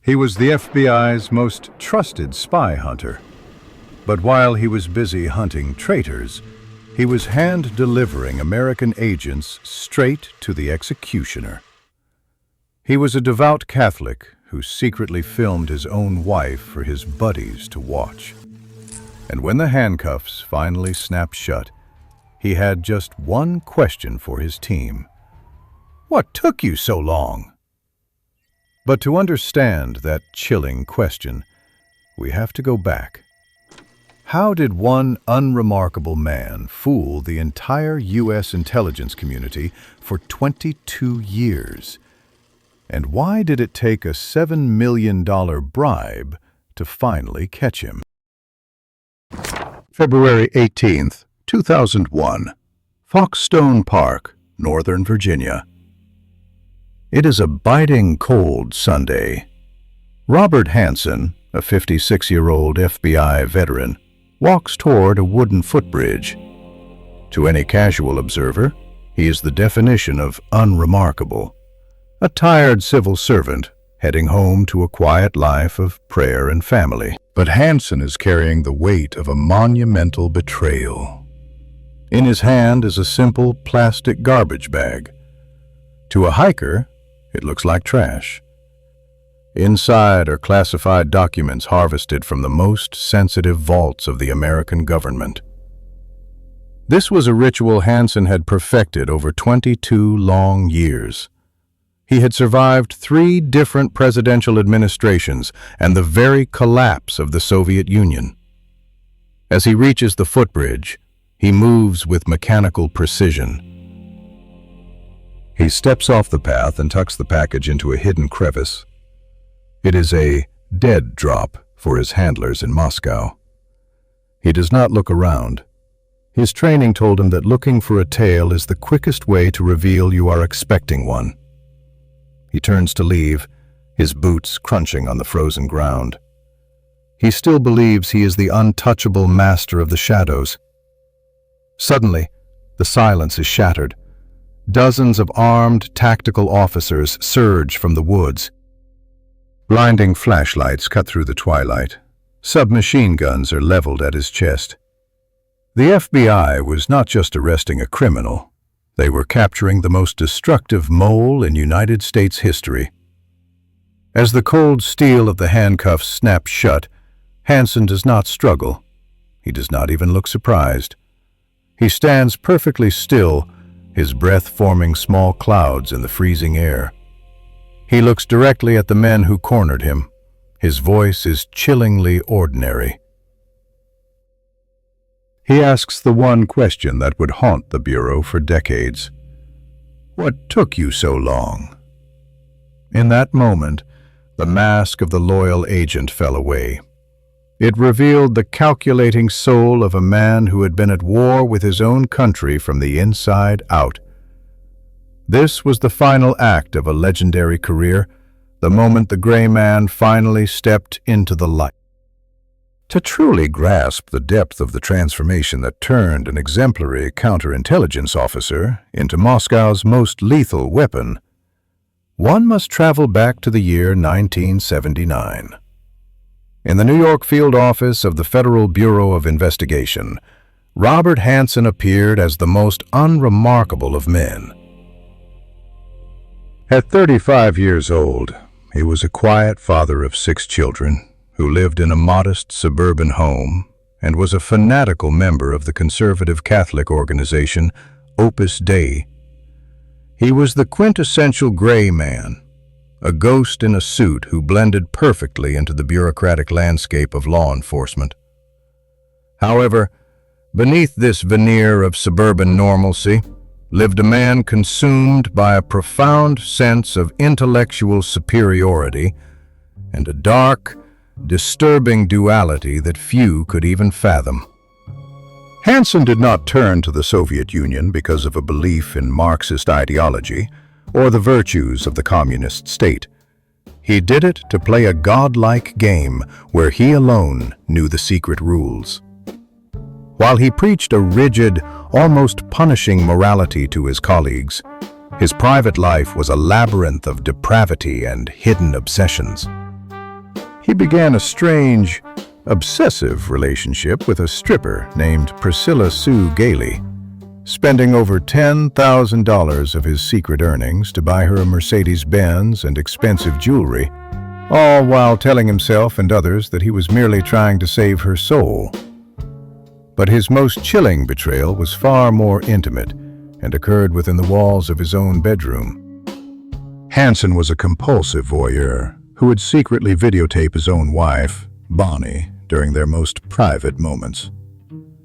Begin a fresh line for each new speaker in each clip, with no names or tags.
He was the FBI's most trusted spy hunter. But while he was busy hunting traitors, he was hand-delivering American agents straight to the executioner. He was a devout Catholic who secretly filmed his own wife for his buddies to watch. And when the handcuffs finally snapped shut, he had just one question for his team. "What took you so long?" But to understand that chilling question, we have to go back. How did one unremarkable man fool the entire U.S. intelligence community for 22 years? And why did it take a $7 million bribe to finally catch him? February 18th, 2001, Foxstone Park, Northern Virginia. It is a biting cold Sunday. Robert Hanssen, a 56-year-old FBI veteran, walks toward a wooden footbridge. To any casual observer, he is the definition of unremarkable. A tired civil servant heading home to a quiet life of prayer and family. But Hanssen is carrying the weight of a monumental betrayal. In his hand is a simple plastic garbage bag. To a hiker, it looks like trash. Inside are classified documents harvested from the most sensitive vaults of the American government. This was a ritual Hanssen had perfected over 22 long years. He had survived 3 different presidential administrations and the very collapse of the Soviet Union. As he reaches the footbridge, he moves with mechanical precision. He steps off the path and tucks the package into a hidden crevice. It is a dead drop for his handlers in Moscow. He does not look around. His training told him that looking for a tail is the quickest way to reveal you are expecting one. He turns to leave, his boots crunching on the frozen ground. He still believes he is the untouchable master of the shadows. Suddenly, the silence is shattered. Dozens of armed tactical officers surge from the woods. Blinding flashlights cut through the twilight. Submachine guns are leveled at his chest. The FBI was not just arresting a criminal. They were capturing the most destructive mole in United States history. As the cold steel of the handcuffs snaps shut, Hanssen does not struggle. He does not even look surprised. He stands perfectly still, his breath forming small clouds in the freezing air. He looks directly at the men who cornered him. His voice is chillingly ordinary. He asks the one question that would haunt the Bureau for decades. "What took you so long?" In that moment, the mask of the loyal agent fell away. It revealed the calculating soul of a man who had been at war with his own country from the inside out. This was the final act of a legendary career, the moment the gray man finally stepped into the light. To truly grasp the depth of the transformation that turned an exemplary counterintelligence officer into Moscow's most lethal weapon, one must travel back to the year 1979. In the New York field office of the Federal Bureau of Investigation, Robert Hanssen appeared as the most unremarkable of men. At 35 years old, he was a quiet father of 6 children who lived in a modest suburban home and was a fanatical member of the conservative Catholic organization Opus Dei. He was the quintessential gray man, a ghost in a suit who blended perfectly into the bureaucratic landscape of law enforcement. However, beneath this veneer of suburban normalcy lived a man consumed by a profound sense of intellectual superiority and a dark, disturbing duality that few could even fathom. Hanssen did not turn to the Soviet Union because of a belief in Marxist ideology or the virtues of the communist state. He did it to play a godlike game where he alone knew the secret rules. While he preached a rigid, almost punishing morality to his colleagues, his private life was a labyrinth of depravity and hidden obsessions. He began a strange, obsessive relationship with a stripper named Priscilla Sue Gailey, spending over $10,000 of his secret earnings to buy her a Mercedes-Benz and expensive jewelry, all while telling himself and others that he was merely trying to save her soul. But his most chilling betrayal was far more intimate and occurred within the walls of his own bedroom. Hanssen was a compulsive voyeur who would secretly videotape his own wife, Bonnie, during their most private moments.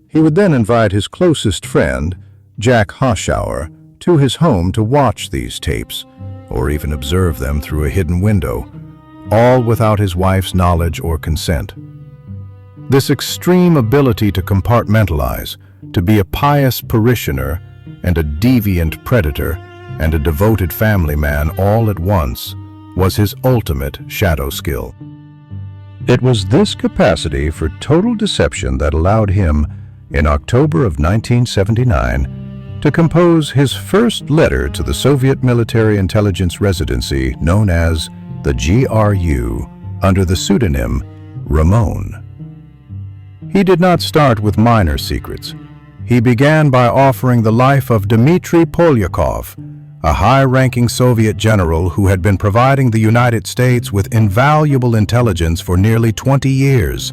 He would then invite his closest friend, Jack Hoschauer, to his home to watch these tapes, or even observe them through a hidden window, all without his wife's knowledge or consent. This extreme ability to compartmentalize, to be a pious parishioner and a deviant predator and a devoted family man all at once, was his ultimate shadow skill. It was this capacity for total deception that allowed him, in October of 1979, to compose his first letter to the Soviet Military Intelligence Residency known as the GRU under the pseudonym Ramon. He did not start with minor secrets. He began by offering the life of Dmitry Polyakov, a high-ranking Soviet general who had been providing the United States with invaluable intelligence for nearly 20 years.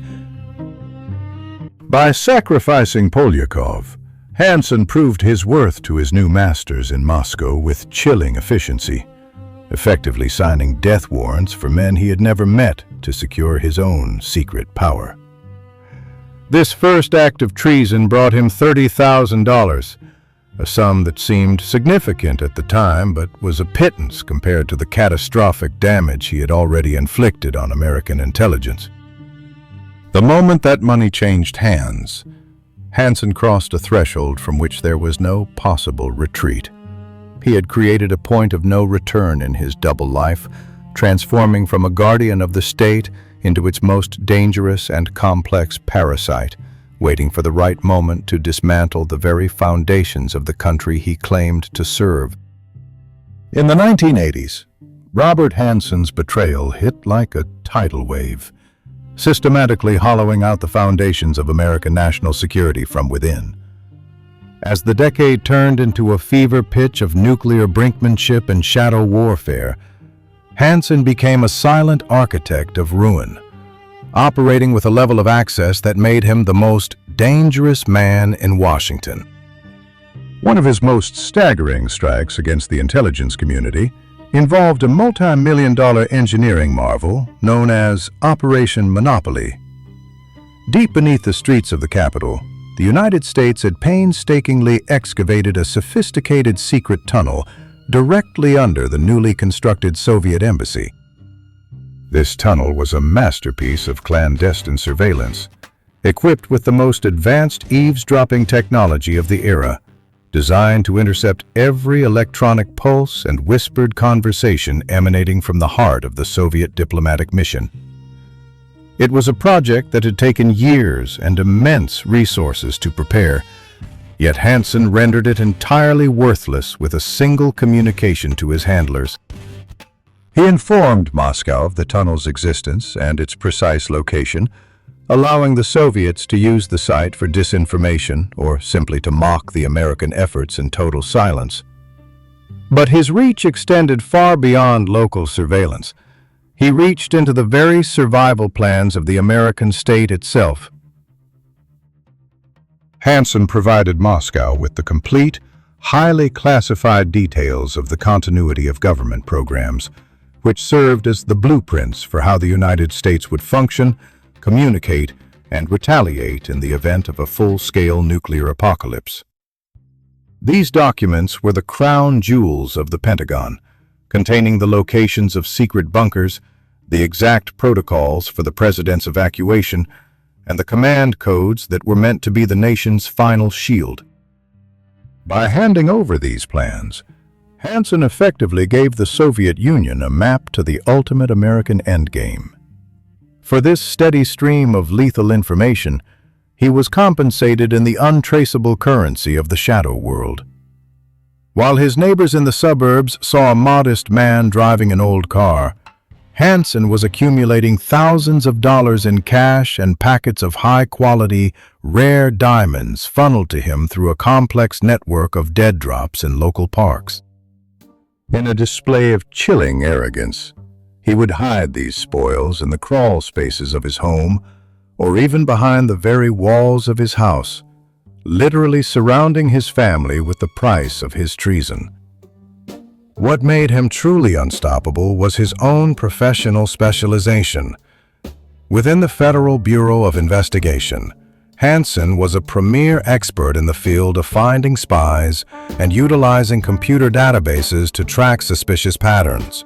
By sacrificing Polyakov, Hanssen proved his worth to his new masters in Moscow with chilling efficiency, effectively signing death warrants for men he had never met to secure his own secret power. This first act of treason brought him $30,000, a sum that seemed significant at the time but was a pittance compared to the catastrophic damage he had already inflicted on American intelligence. The moment that money changed hands, Hanssen crossed a threshold from which there was no possible retreat. He had created a point of no return in his double life, transforming from a guardian of the state into its most dangerous and complex parasite, waiting for the right moment to dismantle the very foundations of the country he claimed to serve. In the 1980s, Robert Hanssen's betrayal hit like a tidal wave, systematically hollowing out the foundations of American national security from within. As the decade turned into a fever pitch of nuclear brinkmanship and shadow warfare, Hanssen became a silent architect of ruin, operating with a level of access that made him the most dangerous man in Washington. One of his most staggering strikes against the intelligence community involved a multi-million-dollar engineering marvel known as Operation Monopoly. Deep beneath the streets of the capital, the United States had painstakingly excavated a sophisticated secret tunnel directly under the newly constructed Soviet embassy. This tunnel was a masterpiece of clandestine surveillance, equipped with the most advanced eavesdropping technology of the era, designed to intercept every electronic pulse and whispered conversation emanating from the heart of the Soviet diplomatic mission. It was a project that had taken years and immense resources to prepare, yet Hanssen rendered it entirely worthless with a single communication to his handlers. He informed Moscow of the tunnel's existence and its precise location, allowing the Soviets to use the site for disinformation or simply to mock the American efforts in total silence. But his reach extended far beyond local surveillance. He reached into the very survival plans of the American state itself. Hanssen provided Moscow with the complete, highly classified details of the continuity of government programs, which served as the blueprints for how the United States would function, communicate, and retaliate in the event of a full-scale nuclear apocalypse. These documents were the crown jewels of the Pentagon, containing the locations of secret bunkers, the exact protocols for the president's evacuation, and the command codes that were meant to be the nation's final shield. By handing over these plans, Hanssen effectively gave the Soviet Union a map to the ultimate American endgame. For this steady stream of lethal information, he was compensated in the untraceable currency of the shadow world. While his neighbors in the suburbs saw a modest man driving an old car, Hanssen was accumulating thousands of dollars in cash and packets of high-quality, rare diamonds funneled to him through a complex network of dead drops in local parks. In a display of chilling arrogance, he would hide these spoils in the crawl spaces of his home or even behind the very walls of his house, literally surrounding his family with the price of his treason. What made him truly unstoppable was his own professional specialization. Within the Federal Bureau of Investigation, Hanssen was a premier expert in the field of finding spies and utilizing computer databases to track suspicious patterns.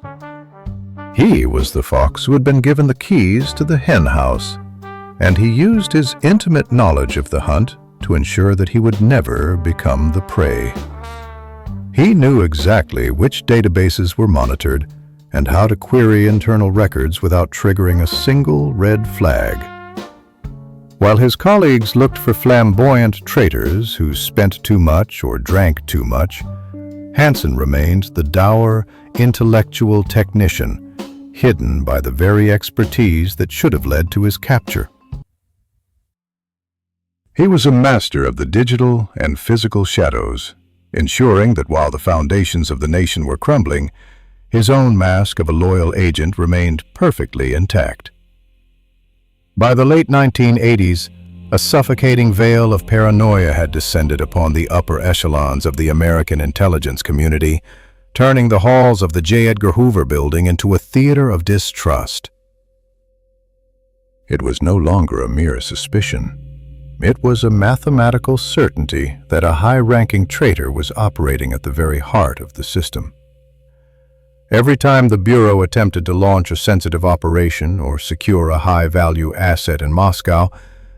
He was the fox who had been given the keys to the hen house, and he used his intimate knowledge of the hunt to ensure that he would never become the prey. He knew exactly which databases were monitored and how to query internal records without triggering a single red flag. While his colleagues looked for flamboyant traitors who spent too much or drank too much, Hanssen remained the dour, intellectual technician, hidden by the very expertise that should have led to his capture. He was a master of the digital and physical shadows, ensuring that while the foundations of the nation were crumbling, his own mask of a loyal agent remained perfectly intact. By the late 1980s, a suffocating veil of paranoia had descended upon the upper echelons of the American intelligence community, turning the halls of the J. Edgar Hoover building into a theater of distrust. It was no longer a mere suspicion. It was a mathematical certainty that a high-ranking traitor was operating at the very heart of the system. Every time the Bureau attempted to launch a sensitive operation or secure a high-value asset in Moscow,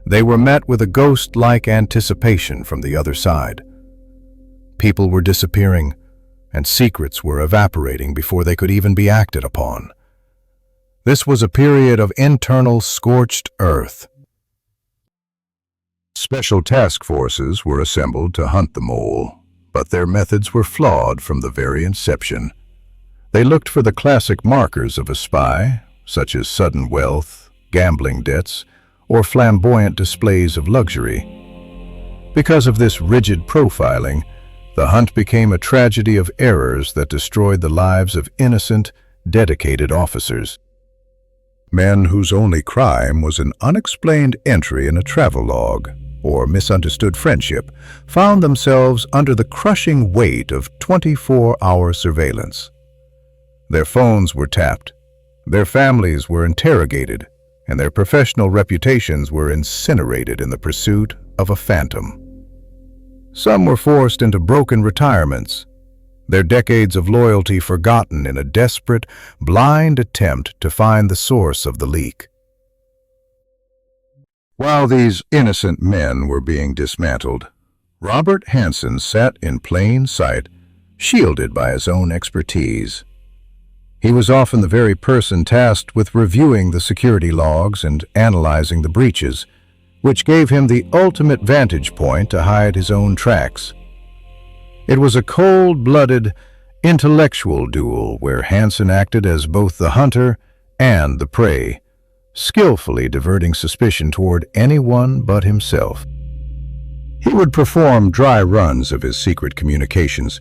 they were met with a ghost-like anticipation from the other side. People were disappearing, and secrets were evaporating before they could even be acted upon. This was a period of internal scorched earth. Special task forces were assembled to hunt the mole, but their methods were flawed from the very inception. They looked for the classic markers of a spy, such as sudden wealth, gambling debts, or flamboyant displays of luxury. Because of this rigid profiling, the hunt became a tragedy of errors that destroyed the lives of innocent, dedicated officers. Men whose only crime was an unexplained entry in a travelogue or misunderstood friendship found themselves under the crushing weight of 24-hour surveillance. Their phones were tapped, their families were interrogated, and their professional reputations were incinerated in the pursuit of a phantom. Some were forced into broken retirements, their decades of loyalty forgotten in a desperate, blind attempt to find the source of the leak. While these innocent men were being dismantled, Robert Hanssen sat in plain sight, shielded by his own expertise. He was often the very person tasked with reviewing the security logs and analyzing the breaches, which gave him the ultimate vantage point to hide his own tracks. It was a cold-blooded, intellectual duel where Hanssen acted as both the hunter and the prey, skillfully diverting suspicion toward anyone but himself. He would perform dry runs of his secret communications,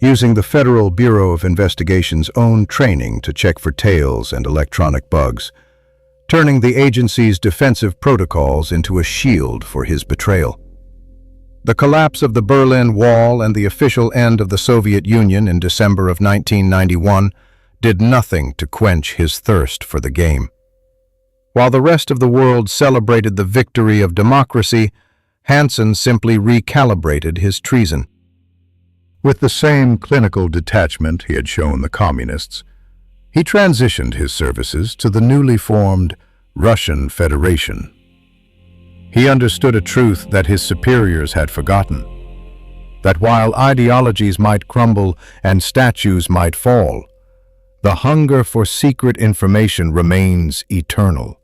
using the Federal Bureau of Investigation's own training to check for tails and electronic bugs, turning the agency's defensive protocols into a shield for his betrayal. The collapse of the Berlin Wall and the official end of the Soviet Union in December of 1991 did nothing to quench his thirst for the game. While the rest of the world celebrated the victory of democracy, Hanssen simply recalibrated his treason. With the same clinical detachment he had shown the communists, he transitioned his services to the newly formed Russian Federation. He understood a truth that his superiors had forgotten, that while ideologies might crumble and statues might fall, the hunger for secret information remains eternal.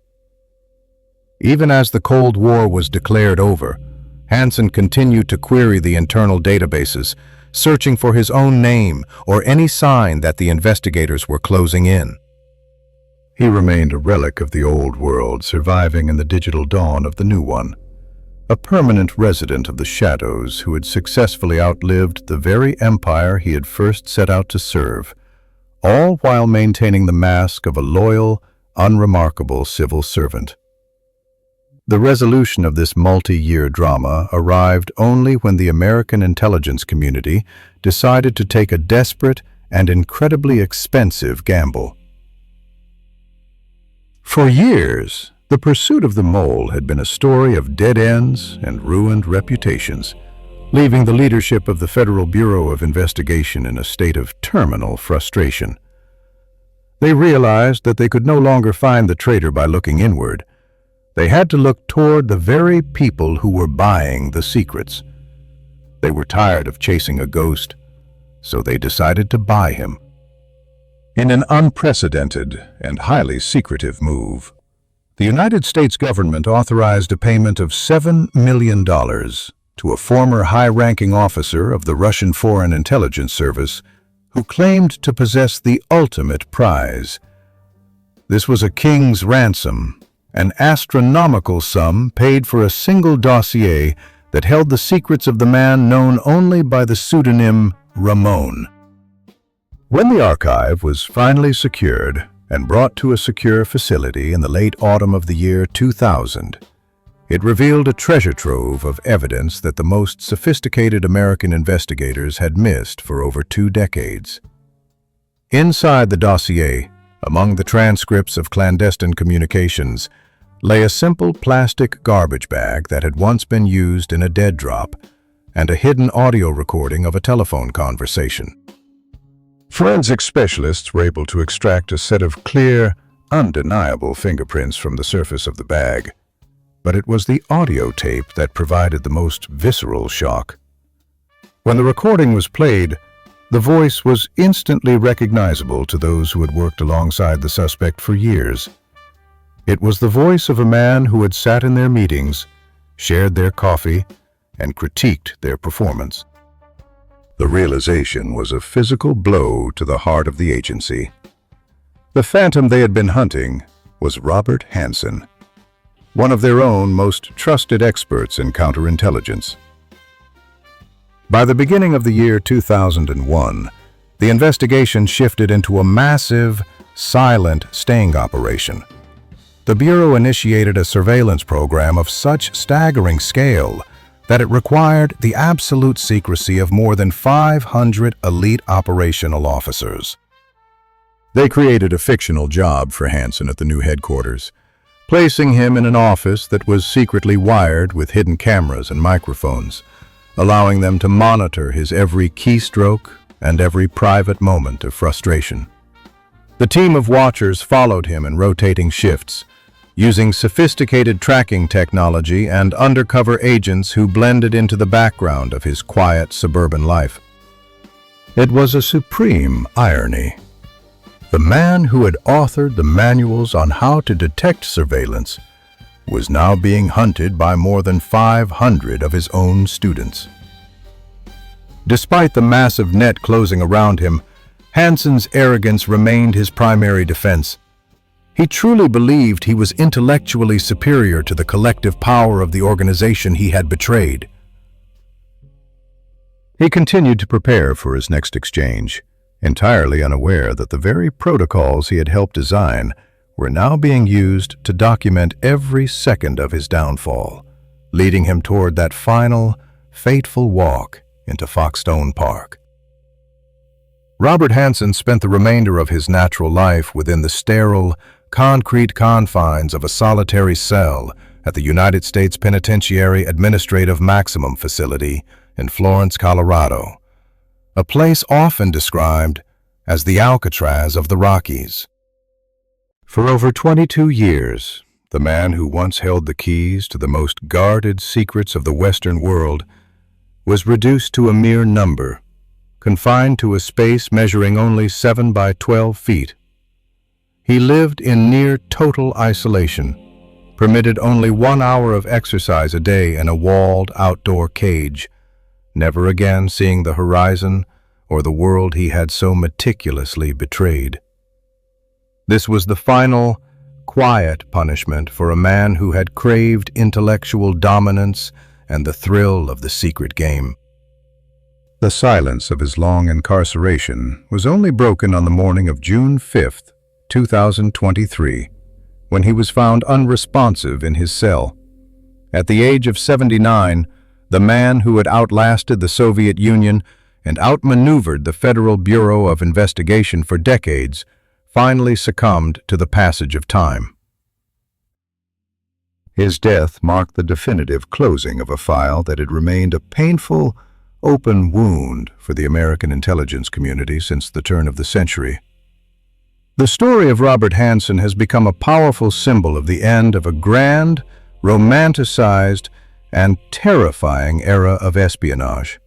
Even as the Cold War was declared over, Hanssen continued to query the internal databases, searching for his own name or any sign that the investigators were closing in. He remained a relic of the old world, surviving in the digital dawn of the new one. A permanent resident of the shadows who had successfully outlived the very empire he had first set out to serve, all while maintaining the mask of a loyal, unremarkable civil servant. The resolution of this multi-year drama arrived only when the American intelligence community decided to take a desperate and incredibly expensive gamble. For years, the pursuit of the mole had been a story of dead ends and ruined reputations, leaving the leadership of the Federal Bureau of Investigation in a state of terminal frustration. They realized that they could no longer find the traitor by looking inward. They had to look toward the very people who were buying the secrets. They were tired of chasing a ghost, so they decided to buy him. In an unprecedented and highly secretive move, the United States government authorized a payment of $7 million to a former high-ranking officer of the Russian Foreign Intelligence Service who claimed to possess the ultimate prize. This was a king's ransom, an astronomical sum paid for a single dossier that held the secrets of the man known only by the pseudonym Ramon. When the archive was finally secured and brought to a secure facility in the late autumn of the year 2000, it revealed a treasure trove of evidence that the most sophisticated American investigators had missed for over 2 decades. Inside the dossier, among the transcripts of clandestine communications, lay a simple plastic garbage bag that had once been used in a dead drop and a hidden audio recording of a telephone conversation. Forensic specialists were able to extract a set of clear, undeniable fingerprints from the surface of the bag, but it was the audio tape that provided the most visceral shock. When the recording was played, the voice was instantly recognizable to those who had worked alongside the suspect for years. It was the voice of a man who had sat in their meetings, shared their coffee, and critiqued their performance. The realization was a physical blow to the heart of the agency. The phantom they had been hunting was Robert Hanssen, one of their own most trusted experts in counterintelligence. By the beginning of the year 2001, the investigation shifted into a massive, silent sting operation. The Bureau initiated a surveillance program of such staggering scale that it required the absolute secrecy of more than 500 elite operational officers. They created a fictional job for Hanssen at the new headquarters, placing him in an office that was secretly wired with hidden cameras and microphones, allowing them to monitor his every keystroke and every private moment of frustration. The team of watchers followed him in rotating shifts, using sophisticated tracking technology and undercover agents who blended into the background of his quiet suburban life. It was a supreme irony. The man who had authored the manuals on how to detect surveillance was now being hunted by more than 500 of his own students. Despite the massive net closing around him, Hanssen's arrogance remained his primary defense. He truly believed he was intellectually superior to the collective power of the organization he had betrayed. He continued to prepare for his next exchange, entirely unaware that the very protocols he had helped design were now being used to document every second of his downfall, leading him toward that final, fateful walk into Foxstone Park. Robert Hanssen spent the remainder of his natural life within the sterile, concrete confines of a solitary cell at the United States Penitentiary Administrative Maximum Facility in Florence, Colorado, a place often described as the Alcatraz of the Rockies. For over 22 years, the man who once held the keys to the most guarded secrets of the Western world was reduced to a mere number, confined to a space measuring only 7 by 12 feet. He lived in near total isolation, permitted only 1 hour of exercise a day in a walled outdoor cage, never again seeing the horizon or the world he had so meticulously betrayed. This was the final, quiet punishment for a man who had craved intellectual dominance and the thrill of the secret game. The silence of his long incarceration was only broken on the morning of June 5, 2023, when he was found unresponsive in his cell. At the age of 79, the man who had outlasted the Soviet Union and outmaneuvered the Federal Bureau of Investigation for decades finally succumbed to the passage of time. His death marked the definitive closing of a file that had remained a painful, open wound for the American intelligence community since the turn of the century. The story of Robert Hanssen has become a powerful symbol of the end of a grand, romanticized, and terrifying era of espionage.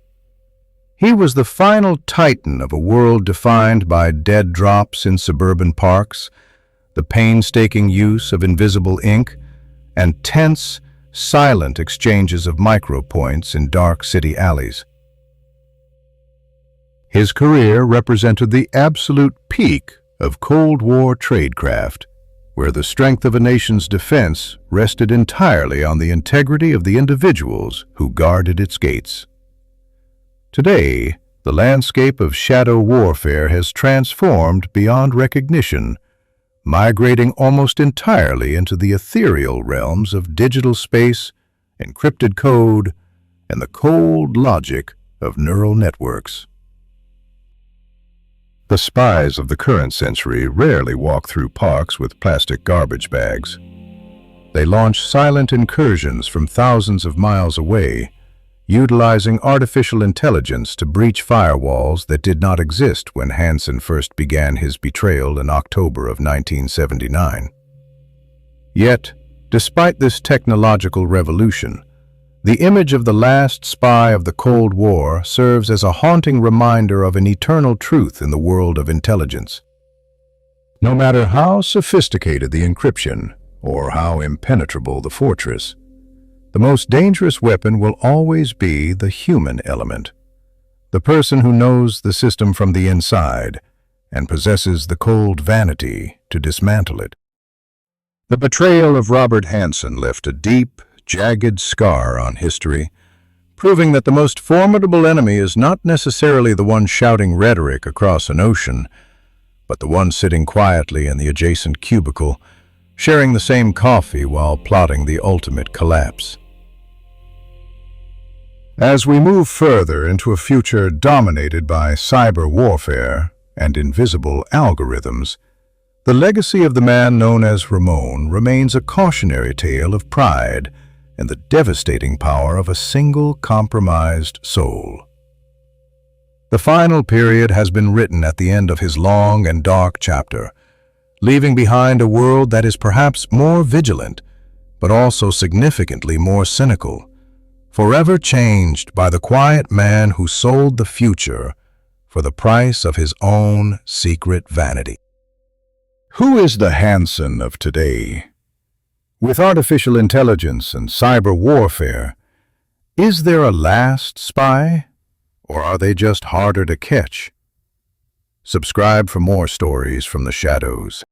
He was the final titan of a world defined by dead drops in suburban parks, the painstaking use of invisible ink, and tense, silent exchanges of micropoints in dark city alleys. His career represented the absolute peak of Cold War tradecraft, where the strength of a nation's defense rested entirely on the integrity of the individuals who guarded its gates. Today, the landscape of shadow warfare has transformed beyond recognition, migrating almost entirely into the ethereal realms of digital space, encrypted code, and the cold logic of neural networks. The spies of the current century rarely walk through parks with plastic garbage bags. They launch silent incursions from thousands of miles away, utilizing artificial intelligence to breach firewalls that did not exist when Hanssen first began his betrayal in October of 1979. Yet, despite this technological revolution, the image of the last spy of the Cold War serves as a haunting reminder of an eternal truth in the world of intelligence. No matter how sophisticated the encryption or how impenetrable the fortress, the most dangerous weapon will always be the human element, the person who knows the system from the inside and possesses the cold vanity to dismantle it. The betrayal of Robert Hanssen left a deep, jagged scar on history, proving that the most formidable enemy is not necessarily the one shouting rhetoric across an ocean, but the one sitting quietly in the adjacent cubicle, sharing the same coffee while plotting the ultimate collapse. As we move further into a future dominated by cyber warfare and invisible algorithms, the legacy of the man known as Ramon remains a cautionary tale of pride and the devastating power of a single compromised soul. The final period has been written at the end of his long and dark chapter, leaving behind a world that is perhaps more vigilant, but also significantly more cynical, forever changed by the quiet man who sold the future for the price of his own secret vanity. Who is the Hanssen of today? With artificial intelligence and cyber warfare, is there a last spy, or are they just harder to catch? Subscribe for more stories from the shadows.